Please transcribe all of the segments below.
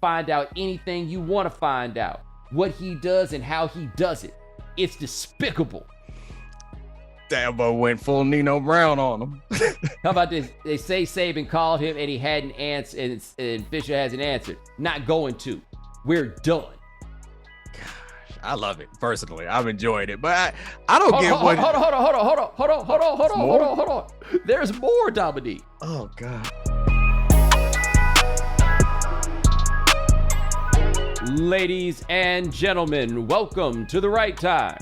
find out anything you want to find out. What he does and how he does it. It's despicable. Dabo went full Nino Brown on him. How about this? They say Saban called him and he hadn't answered, and Fisher hasn't answered. Not going to. We're done. Gosh, I love it personally. I've enjoyed it, but I don't get what. Hold on. There's more, Domonique. Oh God. Ladies and gentlemen, welcome to The Right Time.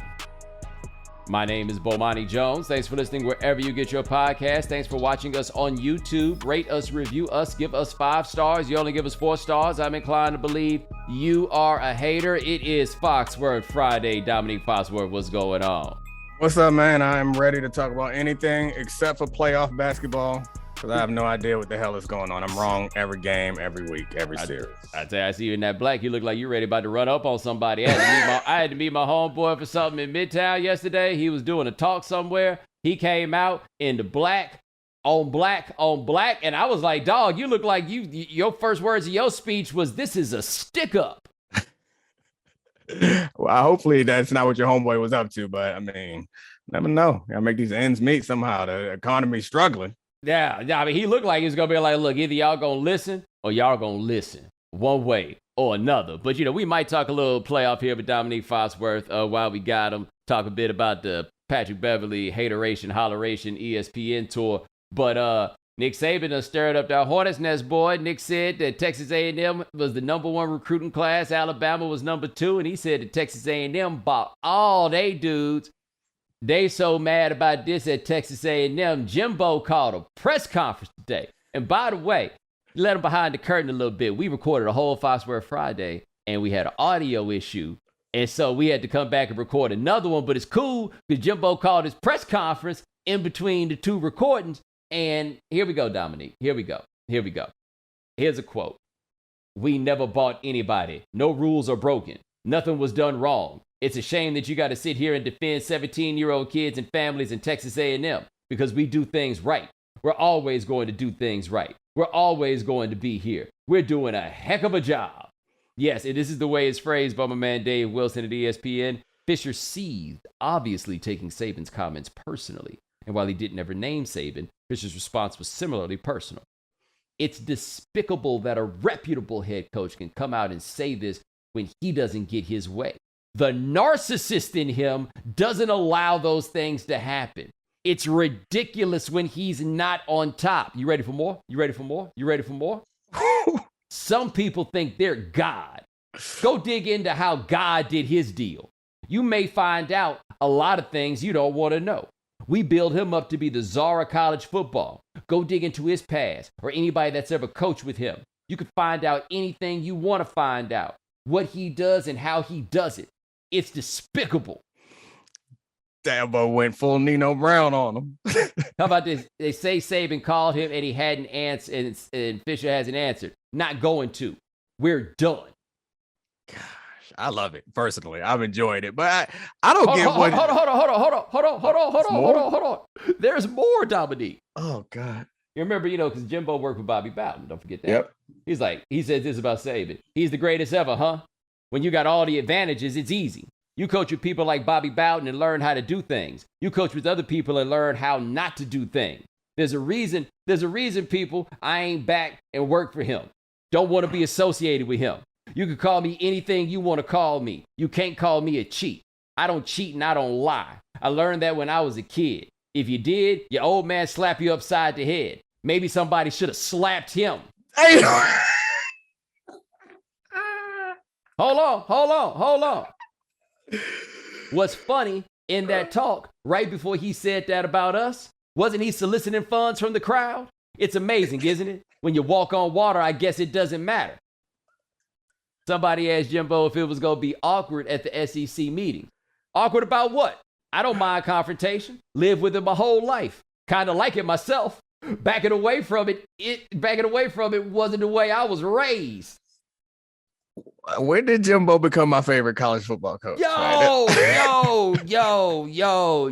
My name is Bomani Jones. Thanks for listening wherever you get your podcast. Thanks for watching us on YouTube. Rate us, review us, give us 5 stars. You only give us 4 stars. I'm inclined to believe you are a hater. It is Foxworth Friday. Domonique Foxworth, what's going on? What's up, man? I'm ready to talk about anything except for playoff basketball because I have no idea what the hell is going on. I'm wrong every game, every week, every series. I tell you, I see you in that black. You look like you're ready about to run up on somebody. I had to meet my homeboy for something in Midtown yesterday. He was doing a talk somewhere. He came out in the black on black, and I was like, dog, you look like your first words of your speech was, "This is a stick up." Well, hopefully that's not what your homeboy was up to, but I mean, never know. Gotta make these ends meet somehow. The economy's struggling. Yeah, I mean, he looked like he was gonna be like, look, either y'all gonna listen or y'all gonna listen one way or another. But we might talk a little playoff here with Domonique Foxworth while we got him. Talk a bit about the Patrick Beverly hateration, holleration, ESPN tour. But Nick Saban done stirred up that hornet's nest, boy. Nick said that Texas A&M was the #1 recruiting class. Alabama was #2, and he said that Texas A&M bought all they dudes. They so mad about this at Texas A&M. Jimbo called a press conference today. And by the way, let him behind the curtain a little bit. We recorded a whole Foxworth Friday, and we had an audio issue. And so we had to come back and record another one. But it's cool because Jimbo called his press conference in between the 2 recordings. And here we go, Domonique. Here we go. Here's a quote. "We never bought anybody. No rules are broken. Nothing was done wrong. It's a shame that you got to sit here and defend 17-year-old kids and families in Texas A&M because we do things right. We're always going to do things right. We're always going to be here. We're doing a heck of a job." Yes, and this is the way it's phrased by my man Dave Wilson at ESPN. Fisher seethed, obviously taking Saban's comments personally. And while he didn't ever name Saban, Fisher's response was similarly personal. It's despicable that a reputable head coach can come out and say this when he doesn't get his way. The narcissist in him doesn't allow those things to happen. It's ridiculous when he's not on top. You ready for more? Some people think they're God. Go dig into how God did his deal. You may find out a lot of things you don't want to know. We build him up to be the czar of college football. Go dig into his past or anybody that's ever coached with him. You can find out anything you want to find out. What he does and how he does it. It's despicable. Dabo went full Nino Brown on him. How about this? They say Saban called him and he hadn't answered, and Fisher hasn't answered. Not going to. We're done. Gosh, I love it personally. I've enjoyed it, but I don't get what. Hold on. There's more, Domonique. Oh God. You remember, because Jimbo worked with Bobby Bowden. Don't forget that. Yep. He said this about Saban. He's the greatest ever, huh? When you got all the advantages, it's easy. You coach with people like Bobby Bowden and learn how to do things. You coach with other people and learn how not to do things. There's a reason, people, I ain't back and work for him. Don't want to be associated with him. You can call me anything you want to call me. You can't call me a cheat. I don't cheat and I don't lie. I learned that when I was a kid. If you did, your old man slapped you upside the head. Maybe somebody should have slapped him. Hey. Hold on. What's funny in that talk, right before he said that about us, wasn't he soliciting funds from the crowd? It's amazing, isn't it? When you walk on water, I guess it doesn't matter. Somebody asked Jimbo if it was going to be awkward at the SEC meeting. Awkward about what? I don't mind confrontation. Lived with it my whole life. Kind of like it myself. Backing away from it wasn't the way I was raised. When did Jimbo become my favorite college football coach? Yo,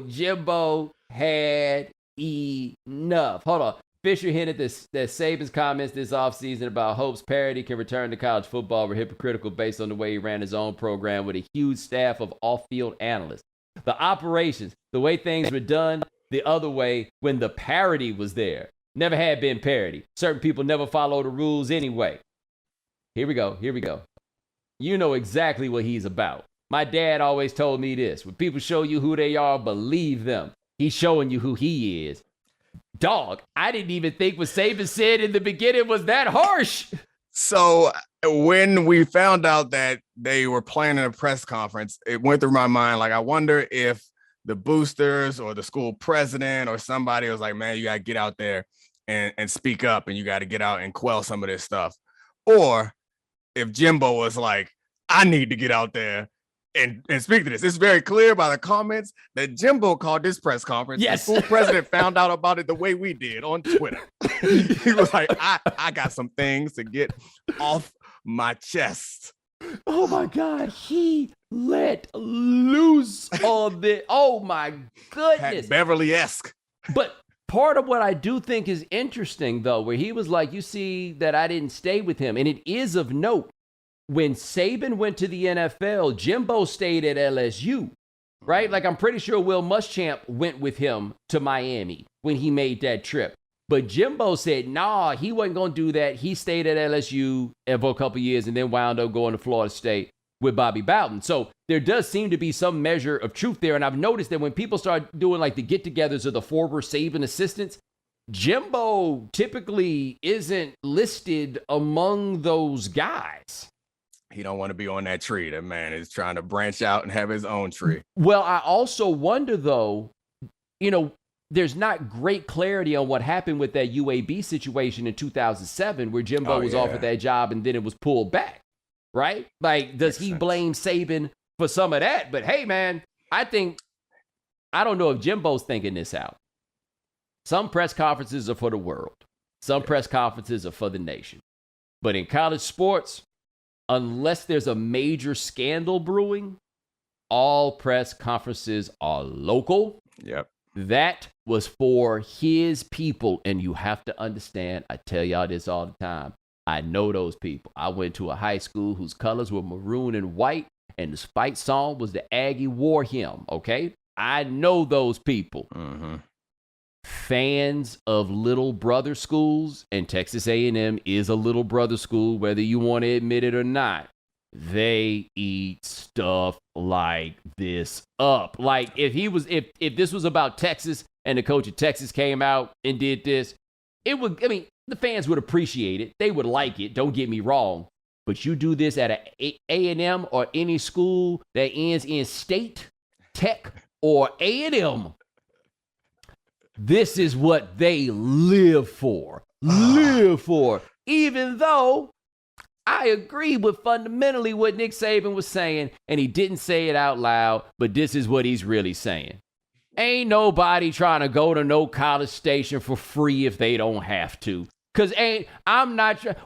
Jimbo had enough. Hold on. Fisher hinted that Saban's comments this offseason about hopes parity can return to college football were hypocritical based on the way he ran his own program with a huge staff of off-field analysts. The operations, the way things were done the other way when the parity was there. Never had been parity. Certain people never follow the rules anyway. Here we go. You know exactly what he's about. My dad always told me this. When people show you who they are, believe them. He's showing you who he is. Dog, I didn't even think what Saban said in the beginning was that harsh. So when we found out that they were planning a press conference, it went through my mind, like, I wonder if the boosters or the school president or somebody was like, man, you got to get out there and speak up, and you got to get out and quell some of this stuff. Or if Jimbo was like, I need to get out there and speak to this. It's very clear by the comments that Jimbo called this press conference. Yes. The school president found out about it the way we did on Twitter. He was like, I got some things to get off my chest. Oh my God, he let loose on this. Oh my goodness. Beverly-esque. But part of what I do think is interesting, though, where he was like, you see that I didn't stay with him. And it is of note, when Saban went to the NFL, Jimbo stayed at LSU, right? Like, I'm pretty sure Will Muschamp went with him to Miami when he made that trip. But Jimbo said, nah, he wasn't going to do that. He stayed at LSU for a couple years and then wound up going to Florida State with Bobby Bowden. So there does seem to be some measure of truth there. And I've noticed that when people start doing like the get-togethers of the former Saban assistants, Jimbo typically isn't listed among those guys. He don't want to be on that tree. That man is trying to branch out and have his own tree. Well, I also wonder, though, there's not great clarity on what happened with that UAB situation in 2007 where Jimbo was offered that job and then it was pulled back, right? Like, does he blame Saban for some of that? But hey, man, I don't know if Jimbo's thinking this out. Some press conferences are for the world. Some press conferences are for the nation. But in college sports, unless there's a major scandal brewing, all press conferences are local. Yep. That was for his people. And you have to understand, I tell y'all this all the time. I know those people. I went to a high school whose colors were maroon and white, and the fight song was the Aggie War Hymn, okay? I know those people. Mm-hmm. Fans of little brother schools, and Texas A&M is a little brother school, whether you want to admit it or not, they eat stuff like this up. Like, if this was about Texas and the coach of Texas came out and did this, the fans would appreciate it. They would like it. Don't get me wrong. But you do this at a A&M or any school that ends in state, tech, or A&M. This is what they live for. Even though I agree with fundamentally what Nick Saban was saying, and he didn't say it out loud, but this is what he's really saying. Ain't nobody trying to go to no College Station for free if they don't have to. Because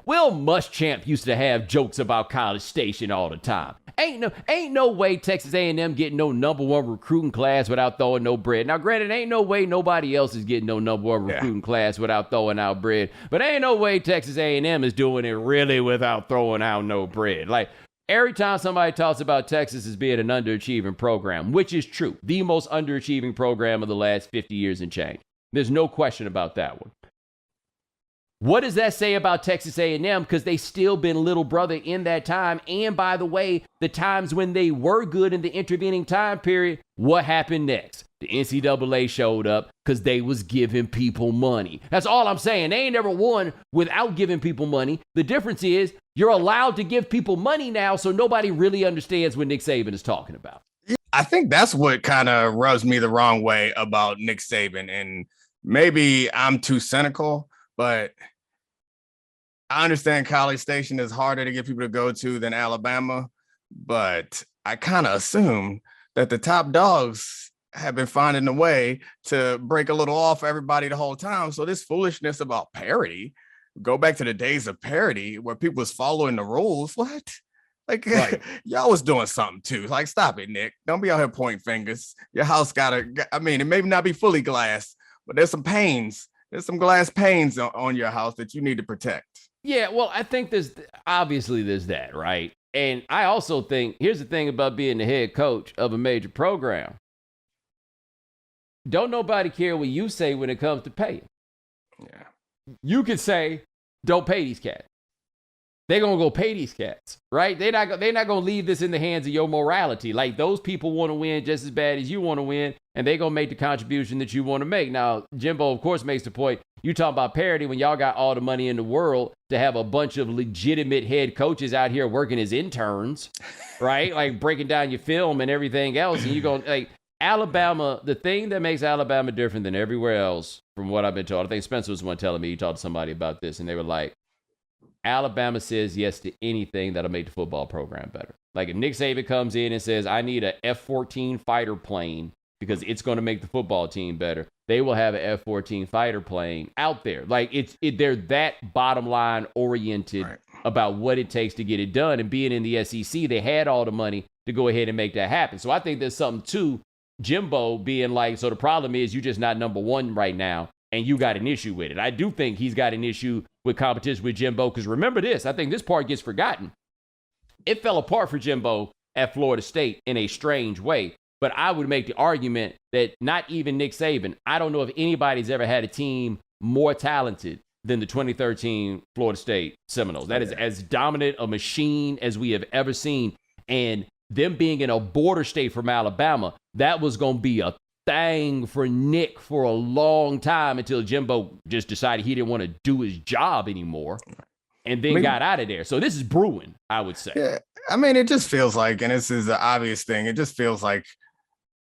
Will Muschamp used to have jokes about College Station all the time. Ain't no way Texas A&M getting no number one recruiting class without throwing no bread. Now, granted, ain't no way nobody else is getting no number one recruiting class without throwing out bread. But ain't no way Texas A&M is doing it really without throwing out no bread. Like, every time somebody talks about Texas as being an underachieving program, which is true, the most underachieving program of the last 50 years and change. There's no question about that one. What does that say about Texas A&M? Because they still been little brother in that time. And by the way, the times when they were good in the intervening time period, what happened next? The NCAA showed up because they was giving people money. That's all I'm saying. They ain't never won without giving people money. The difference is you're allowed to give people money now, so nobody really understands what Nick Saban is talking about. I think that's what kind of rubs me the wrong way about Nick Saban. And maybe I'm too cynical, but I understand College Station is harder to get people to go to than Alabama, but I kind of assume that the top dogs have been finding a way to break a little off everybody the whole time. So this foolishness about parity, go back to the days of parity where people was following the rules. What? Like, right. Y'all was doing something too. Like, stop it, Nick. Don't be out here pointing fingers. Your house it may not be fully glass, but there's some panes there's some glass panes on your house that you need to protect. Yeah, well, I think there's that, right? And I also think, here's the thing about being the head coach of a major program. Don't nobody care what you say when it comes to paying. Yeah. You could say, don't pay these cats. They're going to go pay these cats, right? They're not going to leave this in the hands of your morality. Like, those people want to win just as bad as you want to win, and they're going to make the contribution that you want to make. Now, Jimbo, of course, makes the point. You talk about parity when y'all got all the money in the world to have a bunch of legitimate head coaches out here working as interns, right? Like, breaking down your film and everything else. And you go, like, Alabama, the thing that makes Alabama different than everywhere else, from what I've been told, I think Spencer was one telling me, he talked to somebody about this, and they were like, Alabama says yes to anything that'll make the football program better. Like, if Nick Saban comes in and says, I need a F-14 fighter plane because it's going to make the football team better, they will have an F-14 fighter plane out there. Like, they're that bottom line oriented about what it takes to get it done. And being in the SEC, they had all the money to go ahead and make that happen. So I think there's something to Jimbo being like, so the problem is you're just not number one right now, and you got an issue with it. I do think he's got an issue with competition with Jimbo, because remember this, I think this part gets forgotten. It fell apart for Jimbo at Florida State in a strange way, but I would make the argument that not even Nick Saban, I don't know if anybody's ever had a team more talented than the 2013 Florida State Seminoles. That is as dominant a machine as we have ever seen, and them being in a border state from Alabama, that was going to be a thing for Nick for a long time until Jimbo just decided he didn't want to do his job anymore and then got out of there. So this is brewing, I would say. Yeah, I mean, it just feels like, and this is the obvious thing, it just feels like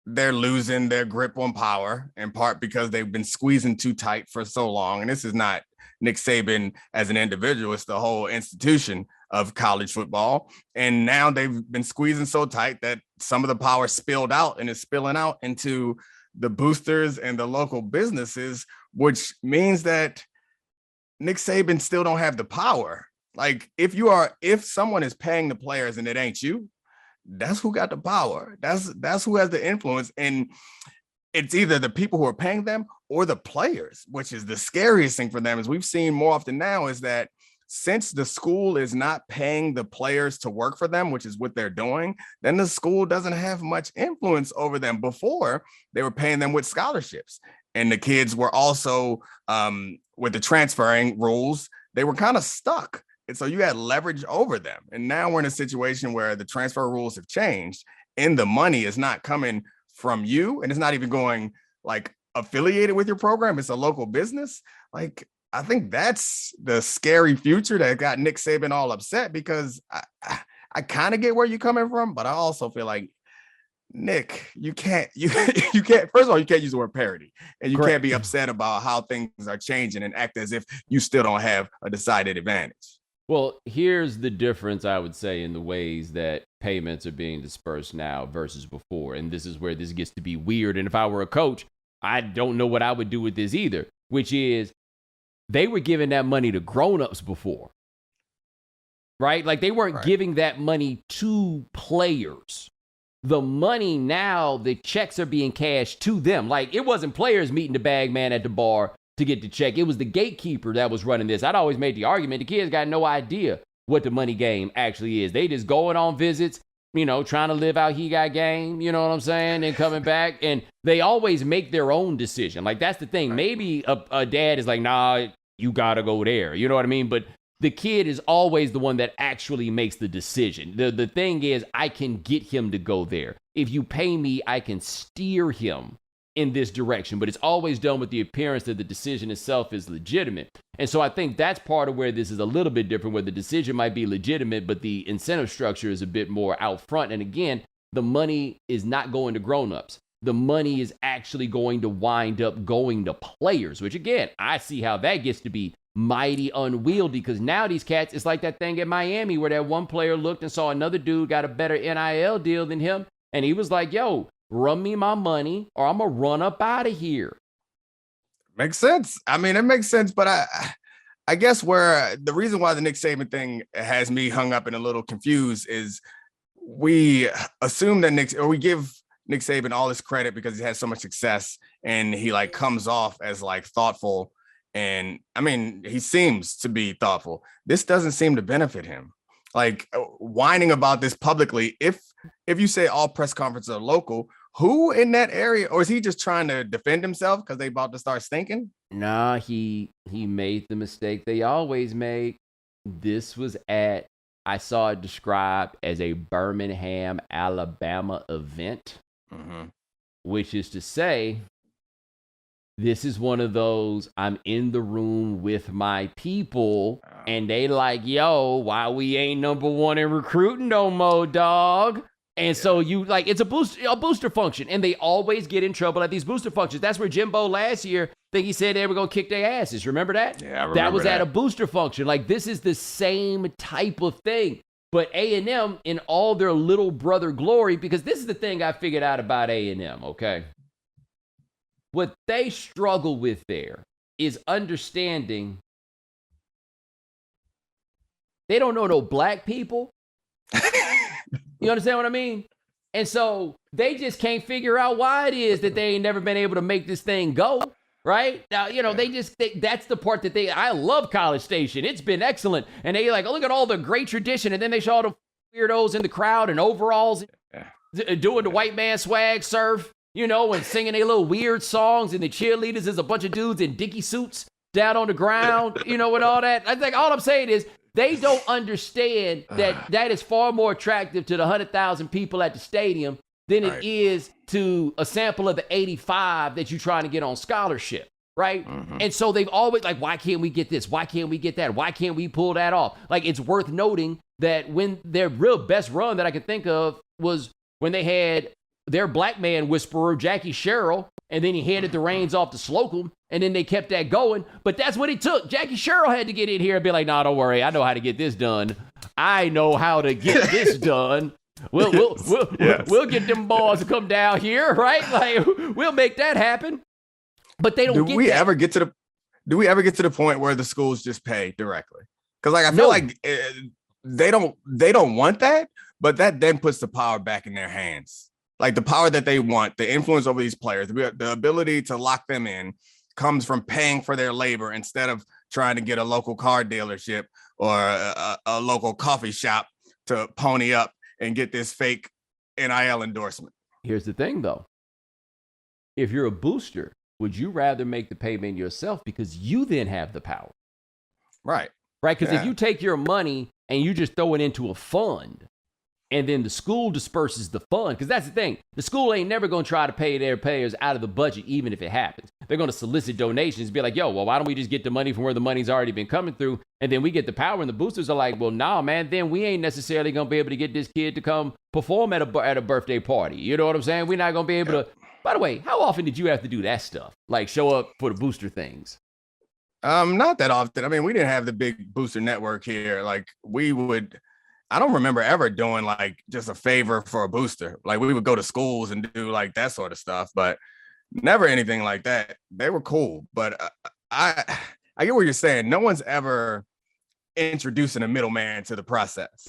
they're losing their grip on power, in part because they've been squeezing too tight for so long. And this is not Nick Saban as an individual, it's the whole institution of college football. And now they've been squeezing so tight that some of the power spilled out and is spilling out into the boosters and the local businesses, which means that Nick Saban still don't have the power. Like, if someone is paying the players and it ain't you, that's who got the power. That's who has the influence. And it's either the people who are paying them or the players, which is the scariest thing for them. As we've seen more often now, is that since the school is not paying the players to work for them, which is what they're doing, then the school doesn't have much influence over them. Before, they were paying them with scholarships. And the kids were also, with the transferring rules, they were kind of stuck. And so you had leverage over them. And now we're in a situation where the transfer rules have changed and the money is not coming from you. And it's not even going like affiliated with your program. It's a local business. Like, I think that's the scary future that got Nick Saban all upset, because I kind of get where you're coming from, but I also feel like, Nick, you can't, first of all, you can't use the word parity, and you can't be upset about how things are changing and act as if you still don't have a decided advantage. Well, here's the difference, I would say, in the ways that payments are being dispersed now versus before. And this is where this gets to be weird. And if I were a coach, I don't know what I would do with this either, which is they were giving that money to grown-ups before, right? Like, they weren't giving that money to players. The money now, the checks are being cashed to them. Like, it wasn't players meeting the bag man at the bar to get the check. It was the gatekeeper that was running this. I'd always made the argument, the kids got no idea what the money game actually is. They just going on visits, trying to live out he got game, you know what I'm saying, and coming back. And they always make their own decision. Like, that's the thing. Maybe a dad is like, nah, you got to go there. You know what I mean? But the kid is always the one that actually makes the decision. The thing is, I can get him to go there. If you pay me, I can steer him in this direction, but it's always done with the appearance that the decision itself is legitimate. And so I think that's part of where this is a little bit different, where the decision might be legitimate, but the incentive structure is a bit more out front. And again, the money is not going to grown-ups. The money is actually going to wind up going to players, which again, I see how that gets to be mighty unwieldy, because now these cats, it's like that thing at Miami where that one player looked and saw another dude got a better NIL deal than him. And he was like, yo, run me my money or I'm going to run up out of here. Makes sense. I mean, it makes sense, but I guess where the reason why the Nick Saban thing has me hung up and a little confused is we assume that we give Nick Saban all this credit because he has so much success and he like comes off as like thoughtful And I mean, he seems to be thoughtful. This doesn't seem to benefit him. Like whining about this publicly. If you say all press conferences are local, who in that area, or is he just trying to defend himself because they about to start stinking? Nah, he made the mistake they always make. This was I saw it described as a Birmingham, Alabama event, which is to say, this is one of those, I'm in the room with my people, and they like, yo, why we ain't number one in recruiting no more, dog? And so you like, it's a booster function, and they always get in trouble at these booster functions. That's where Jimbo last year, I think he said they were going to kick their asses. Remember that? Yeah, I remember that was at a booster function. Like, this is the same type of thing. But A&M in all their little brother glory, because this is the thing I figured out about A&M, okay? What they struggle with there is understanding they don't know no black people. You understand what I mean? And so they just can't figure out why it is that they ain't never been able to make this thing go, right? Now, you know, that's the part that I love College Station. It's been excellent. And they like, look at all the great tradition. And then they show all the weirdos in the crowd and overalls doing the white man swag surf, you know, and singing their little weird songs. And the cheerleaders is a bunch of dudes in dicky suits down on the ground, you know, and all that. I think all I'm saying is, they don't understand that is far more attractive to the 100,000 people at the stadium than it is to a sample of the 85 that you're trying to get on scholarship, right? And so they've always like, why can't we get this? Why can't we get that? Why can't we pull that off? Like, it's worth noting that when their real best run that I can think of was when they had their black man whisperer, Jackie Sherrill, and then he handed the reins off to Slocum, and then they kept that going. But that's what it took. Jackie Sherrill had to get in here and be like, nah, don't worry. I know how to get this done. I know how to get this done. We'll get them boys to come down here, right? Like, we'll make that happen. But they don't do we ever get to the point where the schools just pay directly? Because like I feel like they don't want that, but that then puts the power back in their hands. Like the power that they want, the influence over these players, the ability to lock them in comes from paying for their labor instead of trying to get a local car dealership or a local coffee shop to pony up and get this fake NIL endorsement. Here's the thing, though. If you're a booster, would you rather make the payment yourself because you then have the power? Right. Right? Because if you take your money and you just throw it into a fund, and then the school disperses the fund, because that's the thing. The school ain't never going to try to pay their players out of the budget, even if it happens. They're going to solicit donations, be like, yo, well, why don't we just get the money from where the money's already been coming through? And then we get the power, and the boosters are like, well, nah, man, then we ain't necessarily going to be able to get this kid to come perform at a birthday party. You know what I'm saying? We're not going to be able to. By the way, how often did you have to do that stuff? Like show up for the booster things? Not that often. I mean, we didn't have the big booster network here. Like I don't remember ever doing like just a favor for a booster. Like we would go to schools and do like that sort of stuff, but never anything like that. They were cool, but I get what you're saying. No one's ever introducing a middleman to the process,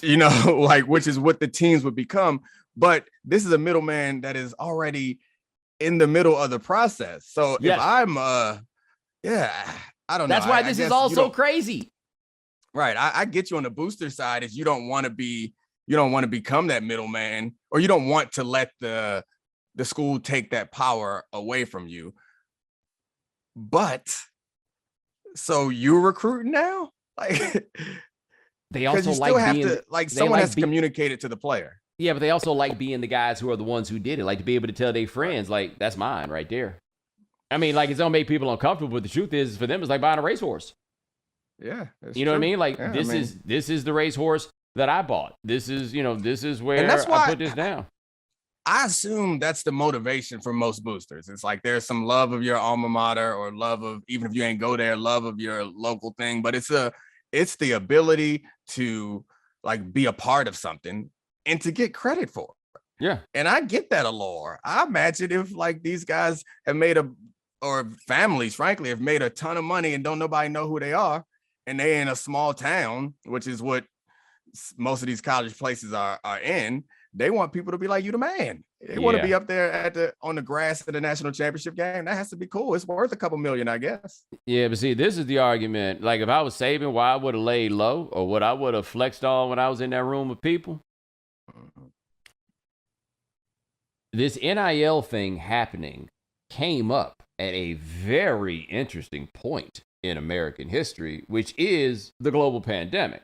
you know, like which is what the teams would become. But this is a middleman that is already in the middle of the process. So if I'm, I don't know. That's why this is all so crazy. Right. I get you on the booster side is you don't want to become that middleman, or you don't want to let the school take that power away from you. But so you're recruiting now? Like they also you like have being, to like someone has to communicate it to the player. Yeah, but they also like being the guys who are the ones who did it, like to be able to tell their friends, like, that's mine right there. I mean, like, it's gonna make people uncomfortable, but the truth is, for them, it's like buying a racehorse. Yeah, you know what I mean? Like, this is the racehorse that I bought. This is where I put this down. I assume that's the motivation for most boosters. It's like there's some love of your alma mater, or love of, even if you ain't go there, love of your local thing. But it's the ability to like be a part of something and to get credit for it. Yeah. And I get that allure. I imagine if like these guys have or families, frankly, have made a ton of money and don't nobody know who they are, and they in a small town, which is what most of these college places are in, they want people to be like, you the man. They want to be up there on the grass at the national championship game. That has to be cool. It's worth a couple million, I guess. Yeah, but see, this is the argument. Like, if I was Saban, why I would have laid low or what I would have flexed on when I was in that room with people. This NIL thing happening came up at a very interesting point in American history, which is the global pandemic,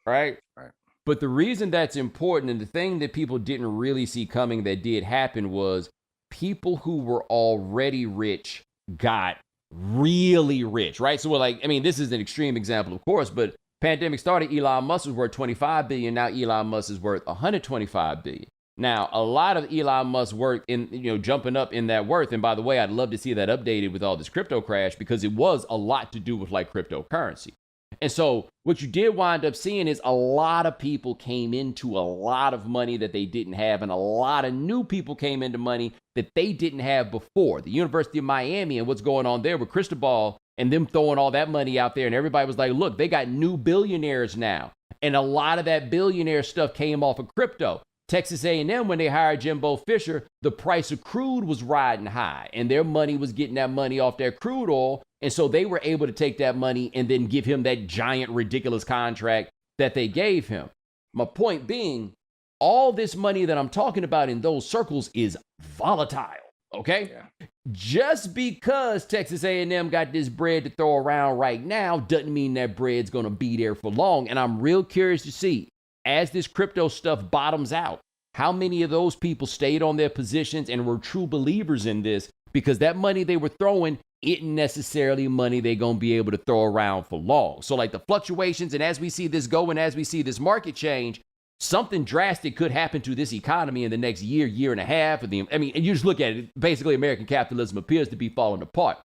right? Right. But the reason that's important, and the thing that people didn't really see coming that did happen, was people who were already rich got really rich, right? So we're like, I mean, this is an extreme example, of course, but pandemic started, Elon Musk was worth $25 billion. Now Elon Musk is worth $125 billion. Now, a lot of Elon Musk's work in, jumping up in that worth. And by the way, I'd love to see that updated with all this crypto crash, because it was a lot to do with like cryptocurrency. And so what you did wind up seeing is a lot of people came into a lot of money that they didn't have, and a lot of new people came into money that they didn't have before. The University of Miami and what's going on there with Cristobal and them throwing all that money out there, and everybody was like, look, they got new billionaires now. And a lot of that billionaire stuff came off of crypto. Texas A&M, when they hired Jimbo Fisher, the price of crude was riding high, and their money was getting that money off their crude oil. And so they were able to take that money and then give him that giant, ridiculous contract that they gave him. My point being, all this money that I'm talking about in those circles is volatile, okay? Yeah. Just because Texas A&M got this bread to throw around right now doesn't mean that bread's going to be there for long. And I'm real curious to see, as this crypto stuff bottoms out, how many of those people stayed on their positions and were true believers in this, because that money they were throwing isn't necessarily money they're going to be able to throw around for long. So like the fluctuations, and as we see this go and as we see this market change, something drastic could happen to this economy in the next year, year and a half. And you just look at it, basically American capitalism appears to be falling apart.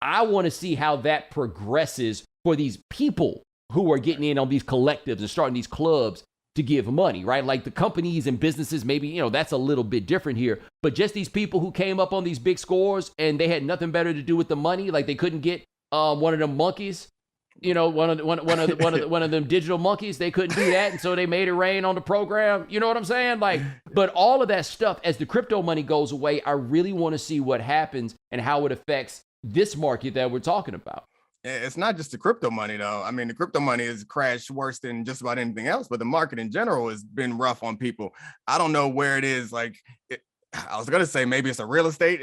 I want to see how that progresses for these people who are getting in on these collectives and starting these clubs to give money, right? Like the companies and businesses, maybe, that's a little bit different here, but just these people who came up on these big scores and they had nothing better to do with the money, like they couldn't get one of them monkeys, one of them digital monkeys, they couldn't do that, and so they made it rain on the program. You know what I'm saying? Like, but all of that stuff, as the crypto money goes away, I really want to see what happens and how it affects this market that we're talking about. It's not just the crypto money, though. I mean, the crypto money has crashed worse than just about anything else, but the market in general has been rough on people. I don't know where it is. I was going to say maybe it's a real estate.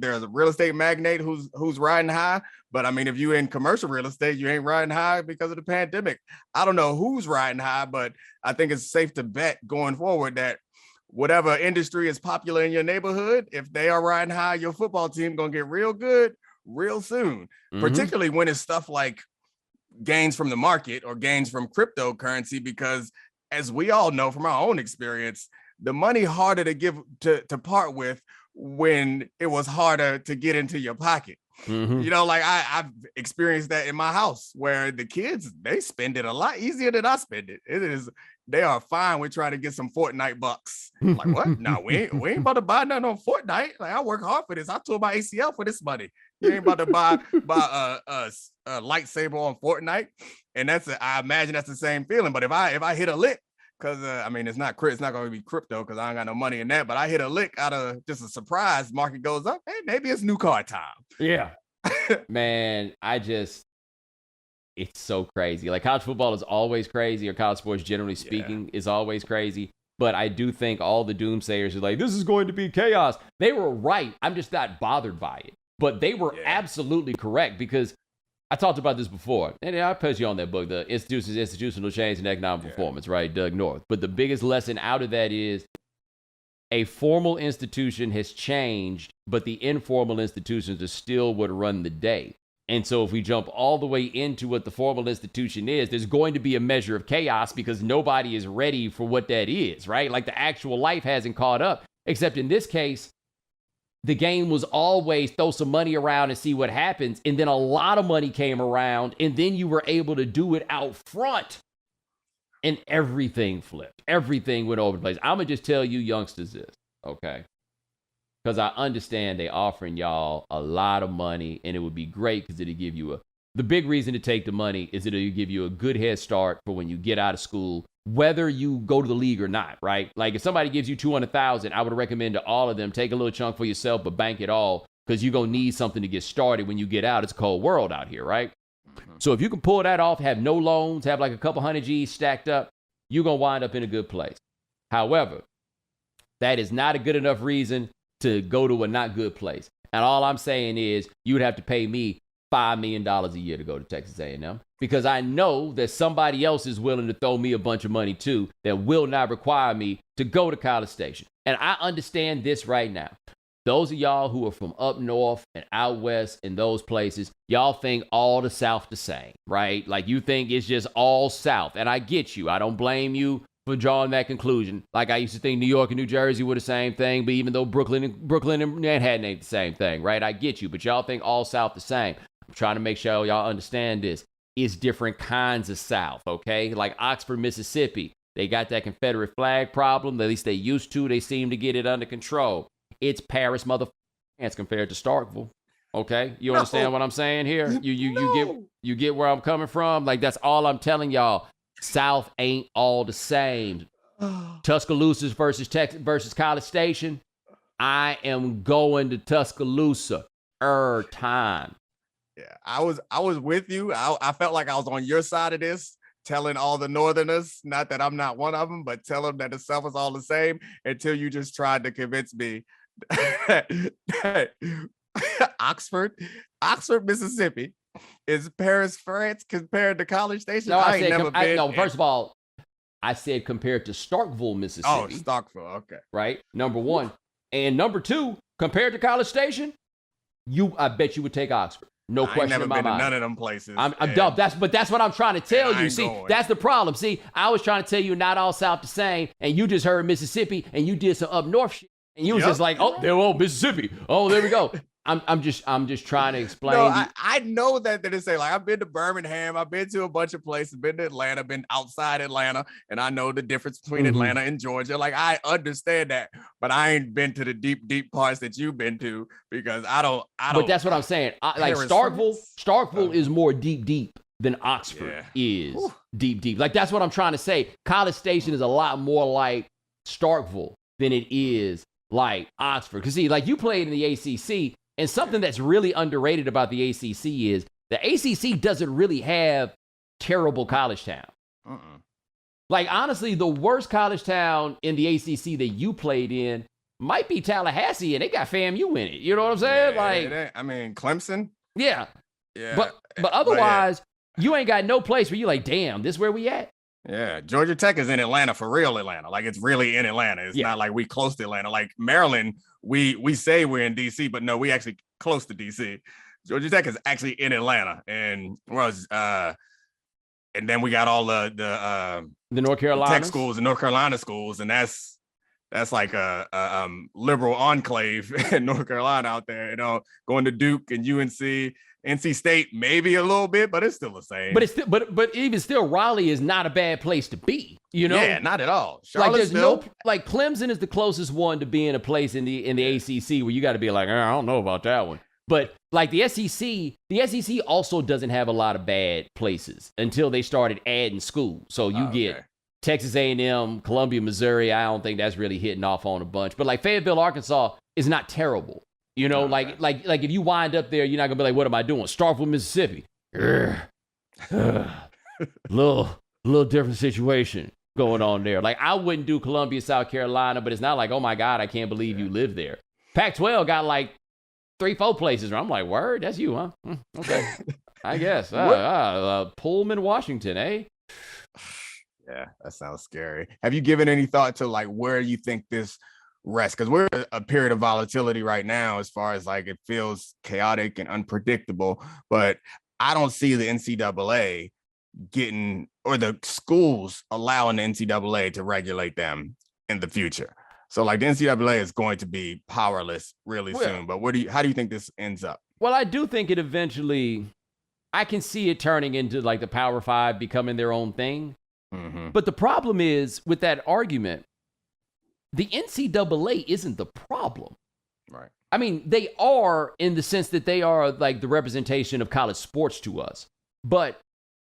There's a real estate magnate who's riding high. But I mean, if you're in commercial real estate, you ain't riding high because of the pandemic. I don't know who's riding high, but I think it's safe to bet going forward that whatever industry is popular in your neighborhood, if they are riding high, your football team going to get real good real soon, particularly when it's stuff like gains from the market or gains from cryptocurrency, because as we all know from our own experience, the money harder to give to part with when it was harder to get into your pocket. I've experienced that in my house where the kids, they spend it a lot easier than I spend it. They are fine with trying to get some Fortnite bucks. Like, what? No, we ain't about to buy nothing on Fortnite. Like, I work hard for this. I tore my ACL for this money. You ain't about to buy a lightsaber on Fortnite. And I imagine that's the same feeling. But if I hit a lick, because it's not going to be crypto because I ain't got no money in that. But I hit a lick out of just a surprise. Market goes up. Hey, maybe it's new car time. Yeah, man. It's so crazy. Like, college football is always crazy, or college sports, generally speaking, is always crazy. But I do think all the doomsayers are like, this is going to be chaos. They were right. I'm just not bothered by it. But they were absolutely correct, because I talked about this before. And I put you on that book, The Institutional Change in Economic Performance, right? Doug North. But the biggest lesson out of that is a formal institution has changed, but the informal institutions are still what run the day. And so if we jump all the way into what the formal institution is, there's going to be a measure of chaos because nobody is ready for what that is, right? Like, the actual life hasn't caught up, except in this case, the game was always throw some money around and see what happens. And then a lot of money came around, and then you were able to do it out front, and everything flipped. Everything went over the place. I'm going to just tell you youngsters this, okay? Because I understand they offering y'all a lot of money, and it would be great because it'll give you the big reason to take the money is it'll give you a good head start for when you get out of school whether you go to the league or not, right? Like if somebody gives you 200,000, I would recommend to all of them, take a little chunk for yourself, but bank it all because you're going to need something to get started when you get out. It's a cold world out here, right? So if you can pull that off, have no loans, have like a couple hundred G's stacked up, you're going to wind up in a good place. However, that is not a good enough reason to go to a not good place. And all I'm saying is you would have to pay me $5 million a year to go to Texas A&M because I know that somebody else is willing to throw me a bunch of money too that will not require me to go to College Station. And I understand this right now. Those of y'all who are from up north and out west in those places, y'all think all the South the same, right? Like you think it's just all South. And I get you. I don't blame you for drawing that conclusion. Like I used to think New York and New Jersey were the same thing, but even though Brooklyn and Manhattan ain't the same thing, right? I get you. But y'all think all South the same. I'm trying to make sure y'all understand this. It's different kinds of South, okay? Like Oxford, Mississippi. They got that Confederate flag problem. At least they used to. They seem to get it under control. It's Paris, motherfuckers compared to Starkville. Okay, you understand what I'm saying here? You get where I'm coming from. Like that's all I'm telling y'all. South ain't all the same. Tuscaloosa versus College Station. I am going to Tuscaloosa. Time. Yeah, I was with you. I felt like I was on your side of this, telling all the Northerners, not that I'm not one of them, but tell them that the South is all the same until you just tried to convince me. Oxford, Mississippi is Paris, France compared to College Station. No, first of all, I said compared to Starkville, Mississippi. Oh, Starkville, okay. Right, number one. And number two, compared to College Station, I bet you would take Oxford. No question in my mind. None of them places. I'm dumb. That's what I'm trying to tell you. See, that's the problem. See, I was trying to tell you not all South the same, and you just heard Mississippi, and you did some up north shit. And you was just like, oh, there, Mississippi. Oh, there we go. I'm just trying to explain. No, I know that they say like I've been to Birmingham, I've been to a bunch of places, been to Atlanta, been outside Atlanta, and I know the difference between Atlanta and Georgia. Like I understand that, but I ain't been to the deep parts that you've been to because I don't. But that's what I'm saying. Like Starkville is more deep than Oxford is deep. Like that's what I'm trying to say. College Station is a lot more like Starkville than it is like Oxford. Because see, like you played in the ACC, and something that's really underrated about the ACC is the ACC doesn't really have terrible college town. Like honestly, the worst college town in the ACC that you played in might be Tallahassee, and they got FAMU in it. You know what I'm saying? Clemson. Yeah. But otherwise, you ain't got no place where you like, damn, this where we at. Yeah, Georgia Tech is in Atlanta for real Atlanta. Like it's really in Atlanta. It's not like we close to Atlanta. Like Maryland, we say we're in DC, but no, we actually close to DC. Georgia Tech is actually in Atlanta, and and then we got all the North Carolina tech schools and North Carolina schools, and that's like a liberal enclave in North Carolina out there. You know, going to Duke and UNC. NC State, maybe a little bit, but it's still the same. But it's still, but even still, Raleigh is not a bad place to be. You know, yeah, not at all. Like there's like Clemson is the closest one to being a place in the ACC where you got to be like, I don't know about that one. But like the SEC also doesn't have a lot of bad places until they started adding schools. So you get Texas A&M, Columbia, Missouri. I don't think that's really hitting off on a bunch. But like Fayetteville, Arkansas is not terrible. You know, like if you wind up there, you're not gonna be like, what am I doing? Starkville, Mississippi. Little different situation going on there. Like I wouldn't do Columbia, South Carolina, but it's not like, oh my God, I can't believe you live there. Pac-12 got like 3-4 places where I'm like, word, that's you, huh? Okay, I guess. Pullman, Washington, eh? Yeah, that sounds scary. Have you given any thought to like where you think this rest, because we're in a period of volatility right now as far as like it feels chaotic and unpredictable, but I don't see the NCAA getting, or the schools allowing the NCAA to regulate them in the future. So like the NCAA is going to be powerless really soon. But how do you think this ends up? Well, I do think it eventually, I can see it turning into like the Power Five becoming their own thing. But the problem is with that argument, the NCAA isn't the problem. Right. I mean, they are in the sense that they are like the representation of college sports to us. But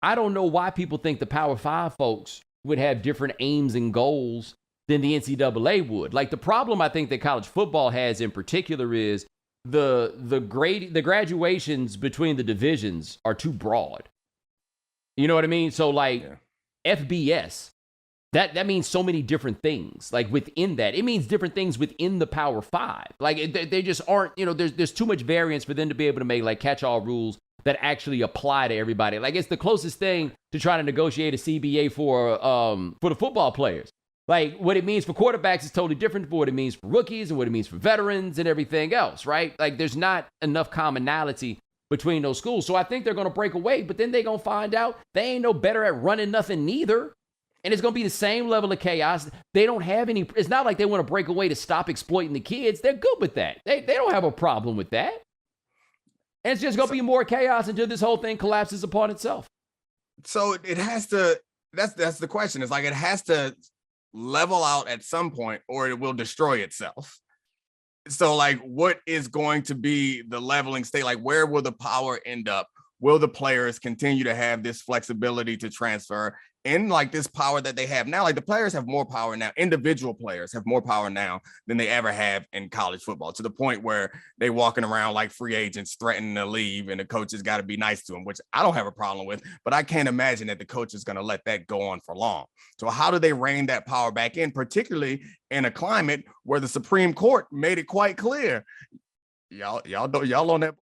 I don't know why people think the Power Five folks would have different aims and goals than the NCAA would. Like, the problem I think that college football has in particular is the graduations between the divisions are too broad. You know what I mean? So, like, FBS, that means so many different things. Like, within that, it means different things within the Power Five. Like, they just aren't, there's too much variance for them to be able to make, like, catch-all rules that actually apply to everybody. Like, it's the closest thing to trying to negotiate a CBA for the football players. Like, what it means for quarterbacks is totally different from what it means for rookies and what it means for veterans and everything else, right? Like, there's not enough commonality between those schools. So I think they're going to break away, but then they're going to find out they ain't no better at running nothing neither. And it's going to be the same level of chaos. They don't have any, it's not like they want to break away to stop exploiting the kids. They're good with that. They don't have a problem with that. And it's just going to be more chaos until this whole thing collapses upon itself. So it has to, that's the question. It's like, it has to level out at some point or it will destroy itself. So, like, what is going to be the leveling state? Like, where will the power end up? Will the players continue to have this flexibility to transfer in, like, this power that they have now? Like, the players have more power now. Individual players have more power now than they ever have in college football, to the point where they walking around like free agents threatening to leave, and the coaches got to be nice to them, which I don't have a problem with, but I can't imagine that the coach is going to let that go on for long. So how do they rein that power back in, particularly in a climate where the Supreme Court made it quite clear, y'all on that?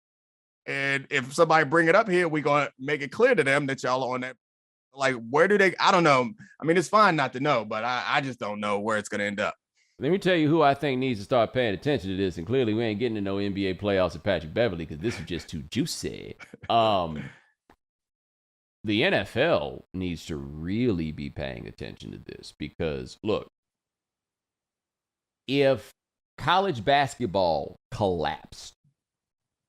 And if somebody bring it up here, we're going to make it clear to them that y'all are on that. Like, where do they, I don't know. I mean, it's fine not to know, but I just don't know where it's going to end up. Let me tell you who I think needs to start paying attention to this. And clearly we ain't getting to no NBA playoffs with Patrick Beverley, because this is just too juicy. The NFL needs to really be paying attention to this, because, look, if college basketball collapsed,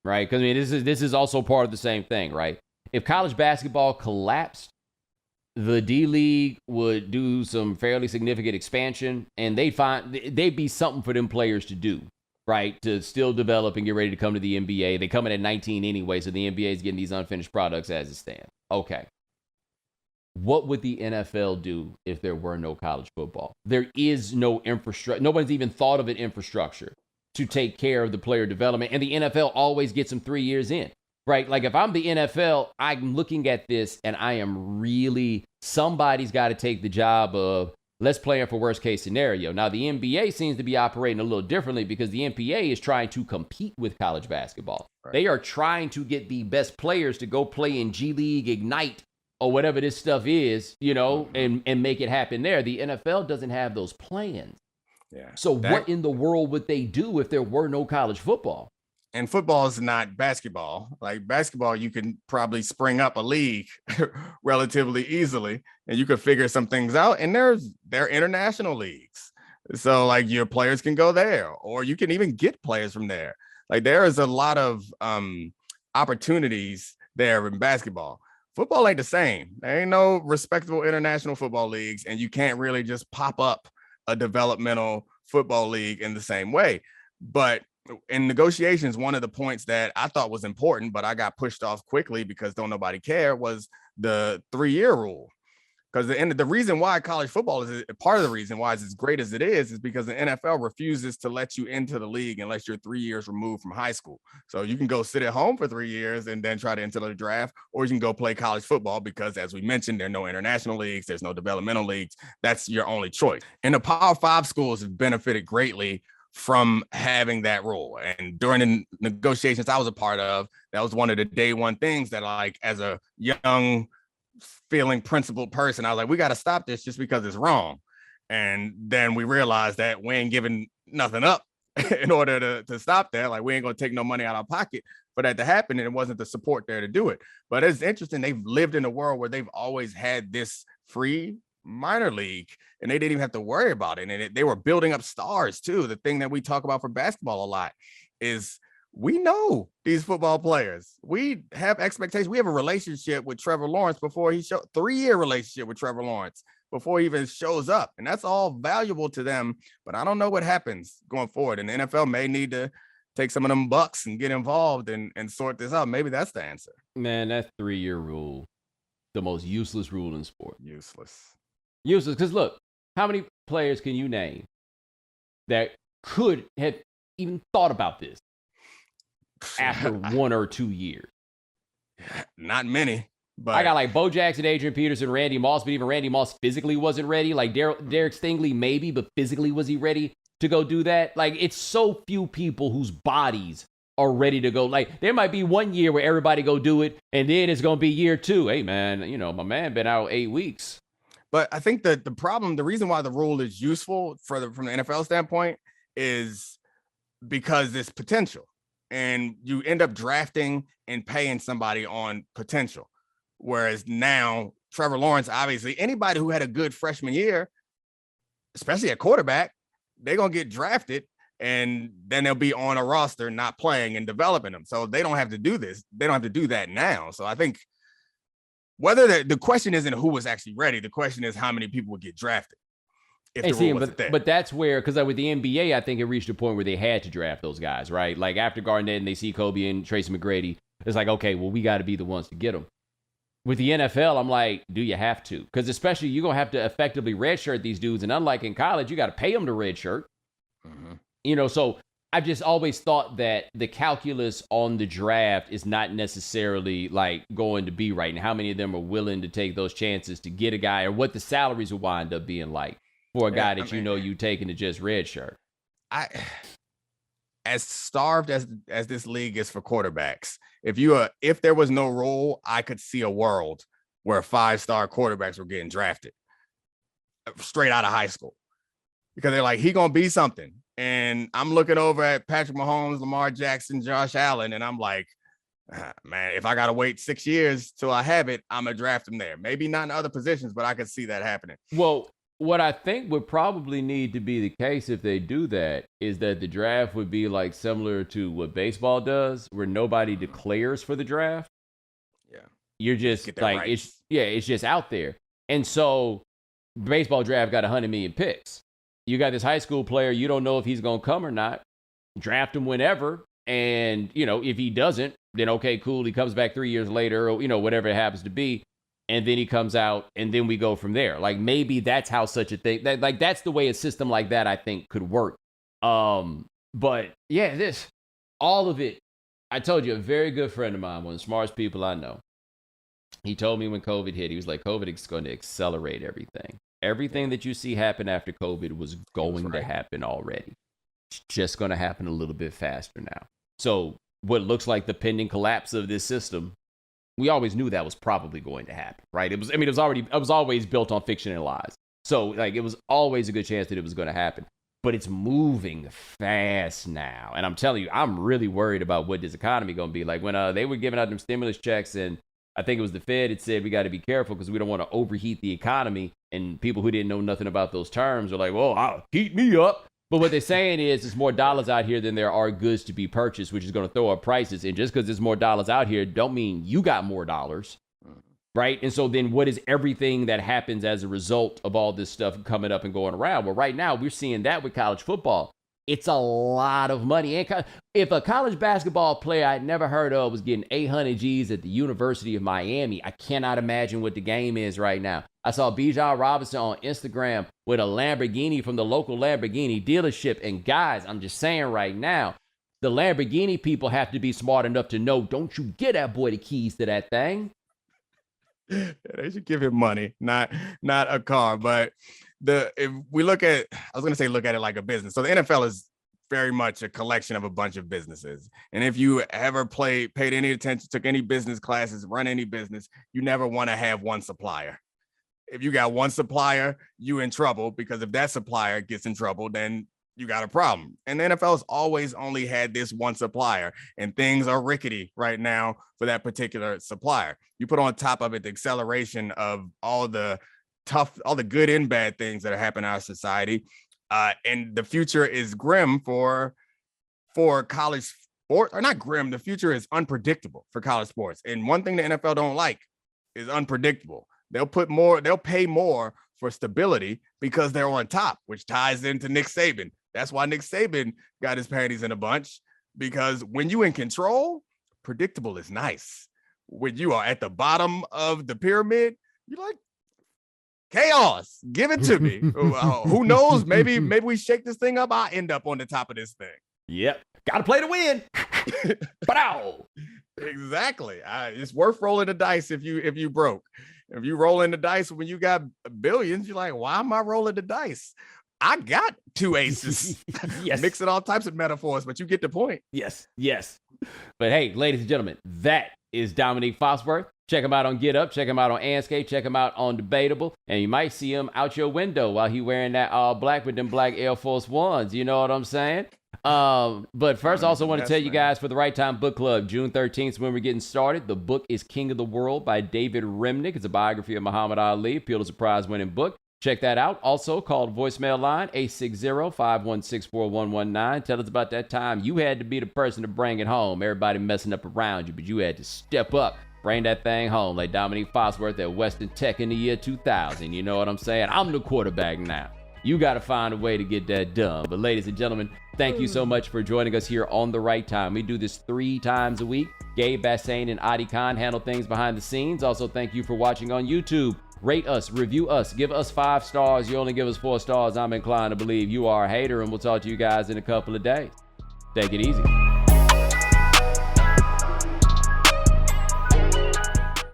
right? Because, I mean, this is also part of the same thing, right? If college basketball collapsed, the D-League would do some fairly significant expansion, and they'd be something for them players to do, right? To still develop and get ready to come to the NBA. They come in at 19 anyway, so the NBA is getting these unfinished products as it stands. Okay. What would the NFL do if there were no college football? There is no infrastructure. Nobody's even thought of an infrastructure to take care of the player development, and the NFL always gets them 3 years in. Right? Like, if I'm the NFL, I'm looking at this and I am really, somebody's got to take the job of, let's plan for worst case scenario. Now, the NBA seems to be operating a little differently, because the NBA is trying to compete with college basketball. Right. They are trying to get the best players to go play in G League, Ignite, or whatever this stuff is, and make it happen there. The NFL doesn't have those plans. Yeah. So what in the world would they do if there were no college football? And football is not basketball. Like, basketball, you can probably spring up a league relatively easily, and you could figure some things out. And there are international leagues. So, like, your players can go there, or you can even get players from there. Like, there is a lot of opportunities there in basketball. Football ain't the same. There ain't no respectable international football leagues, and you can't really just pop up a developmental football league in the same way. But in negotiations, one of the points that I thought was important, but I got pushed off quickly because don't nobody care, was the 3-year rule. Because the reason why college football is part of the reason why it's as great as it is because the NFL refuses to let you into the league unless you're 3 years removed from high school. So you can go sit at home for 3 years and then try to enter the draft, or you can go play college football because, as we mentioned, there are no international leagues, there's no developmental leagues. That's your only choice. And the Power 5 schools have benefited greatly from having that rule. And during the negotiations I was a part of, that was one of the day one things that, like, as a young feeling principled person, I was like, we got to stop this just because it's wrong. And then we realized that we ain't giving nothing up in order to stop that. Like, we ain't going to take no money out of our pocket for that to happen. And it wasn't the support there to do it. But it's interesting. They've lived in a world where they've always had this free minor league, and they didn't even have to worry about it. And they were building up stars too. The thing that we talk about for basketball a lot is we know these football players. We have expectations. We have a relationship with Trevor Lawrence before he showed 3-year relationship with Trevor Lawrence before he even shows up. And that's all valuable to them. But I don't know what happens going forward. And the NFL may need to take some of them bucks and get involved and sort this out. Maybe that's the answer. Man, that 3-year rule, the most useless rule in sport. Useless. Useless. Because look, how many players can you name that could have even thought about this after 1 or 2 years? Not many. But I got like Bo Jackson, Adrian Peterson, Randy Moss, but even Randy Moss physically wasn't ready. Like Derek Stingley, maybe, but physically was he ready to go do that? Like, it's so few people whose bodies are ready to go. Like, there might be 1 year where everybody go do it, and then it's going to be year 2. Hey, man, my man been out 8 weeks. But I think that the reason why the rule is useful from the NFL standpoint is because it's potential. And you end up drafting and paying somebody on potential. Whereas now, Trevor Lawrence, obviously, anybody who had a good freshman year, especially at quarterback, they're going to get drafted and then they'll be on a roster not playing and developing them. So they don't have to do this. They don't have to do that now. So I think whether the question isn't who was actually ready. The question is how many people would get drafted. But that's where, because with the NBA, I think it reached a point where they had to draft those guys, right? Like after Garnett and they see Kobe and Tracy McGrady, it's like, okay, well, we got to be the ones to get them. With the NFL, I'm like, do you have to? Because especially you're going to have to effectively redshirt these dudes. And unlike in college, you got to pay them to redshirt. Mm-hmm. So I've just always thought that the calculus on the draft is not necessarily like going to be right. And how many of them are willing to take those chances to get a guy, or what the salaries will wind up being like for a guy that you taking to just redshirt. As starved as this league is for quarterbacks, if there was no rule, I could see a world where 5-star quarterbacks were getting drafted straight out of high school because they're like, he gonna be something. And I'm looking over at Patrick Mahomes, Lamar Jackson, Josh Allen, and I'm like, man, if I gotta wait 6 years till I have it, I'm gonna draft him there. Maybe not in other positions, but I could see that happening. Well, what I think would probably need to be the case if they do that is that the draft would be like similar to what baseball does, where nobody declares for the draft. Yeah. You're just like, rights. It's just out there. And so baseball draft got 100 million picks. You got this high school player, you don't know if he's going to come or not. Draft him whenever. And, if he doesn't, then okay, cool. He comes back 3 years later or, whatever it happens to be. And then he comes out, and then we go from there. Like, maybe that's how such a thing, that's the way a system like that, I think, could work. But, yeah, all of it, I told you, a very good friend of mine, one of the smartest people I know, he told me when COVID hit, he was like, COVID is going to accelerate everything. Everything that you see happen after COVID was going to happen already. It's just going to happen a little bit faster now. So what looks like the pending collapse of this system, we always knew that was probably going to happen, right? It was always built on fiction and lies. So like, it was always a good chance that it was going to happen, but it's moving fast now. And I'm telling you, I'm really worried about what this economy going to be like. When they were giving out them stimulus checks, and I think it was the Fed, it said we got to be careful because we don't want to overheat the economy. And people who didn't know nothing about those terms are like, well, I'll heat me up. But what they're saying is there's more dollars out here than there are goods to be purchased, which is going to throw up prices. And just because there's more dollars out here don't mean you got more dollars, right? And so then what is everything that happens as a result of all this stuff coming up and going around? Well, right now we're seeing that with college football. It's a lot of money. And if a college basketball player I'd never heard of was getting 800 G's at the University of Miami, I cannot imagine what the game is right now. I saw Bijan Robinson on Instagram with a Lamborghini from the local Lamborghini dealership. And guys, I'm just saying right now, the Lamborghini people have to be smart enough to know, don't you get that boy the keys to that thing. Yeah, they should give him money, not a car. But if we look at it like a business. So the NFL is very much a collection of a bunch of businesses. And if you ever paid any attention, took any business classes, run any business, you never want to have one supplier. If you got one supplier, you in trouble, because if that supplier gets in trouble, then you got a problem. And the NFL has always only had this one supplier, and things are rickety right now for that particular supplier. You put on top of it the acceleration of all the good and bad things that are happening in our society. And the future is grim for college sport, or not grim. The future is unpredictable for college sports. And one thing the NFL don't like is unpredictable. They'll pay more for stability because they're on top, which ties into Nick Saban. That's why Nick Saban got his panties in a bunch, because when you in control, predictable is nice. When you are at the bottom of the pyramid, you're like, Chaos. Give it to me. Who knows? Maybe we shake this thing up. I'll end up on the top of this thing. Yep. Got to play to win. Exactly. It's worth rolling the dice if you broke. If you rolling the dice when you got billions, you're like, why am I rolling the dice? I got 2 aces. Yes. Mixing all types of metaphors, but you get the point. Yes. But hey, ladies and gentlemen, that is Domonique Foxworth. Check him out on Get Up. Check him out on Anscape. Check him out on Debatable. And you might see him out your window while he wearing that all black with them black Air Force Ones. You know what I'm saying? But first, I also want to tell you guys for the Right Time Book Club, June 13th is when we're getting started. The book is King of the World by David Remnick. It's a biography of Muhammad Ali, Pulitzer Prize-winning book. Check that out. Also, call the voicemail line, 860-516-4119. Tell us about that time you had to be the person to bring it home. Everybody messing up around you, but you had to step up, bring that thing home, like Domonique Foxworth at Western Tech in the year 2000. You know what I'm saying? I'm the quarterback now. You got to find a way to get that done. But ladies and gentlemen, thank you so much for joining us here on The Right Time. We do this 3 times a week. Gabe Bassane and Adi Khan handle things behind the scenes. Also, thank you for watching on YouTube. Rate us, review us, give us 5 stars. You only give us 4 stars. I'm inclined to believe you are a hater, and we'll talk to you guys in a couple of days. Take it easy.